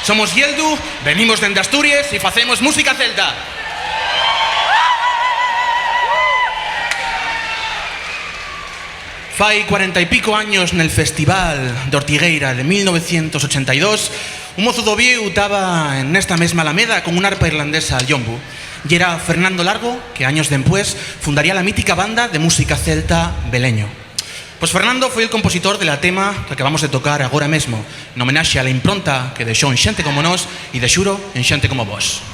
Somos Yeldu, venimos dende Asturias e facemos música celta. Fai 40 e pico años nel Festival de Ortigueira de 1982, un mozo do Vieu estaba nesta mesma alameda con unha arpa irlandesa al yombo. E era Fernando Largo, que años dempués fundaría la mítica banda de música celta Beleño. Pois Fernando foi el compositor de la tema que acabamos de tocar agora mesmo, en homenaxe a la impronta que deixou en xente como nós e de xuro en xente como vos.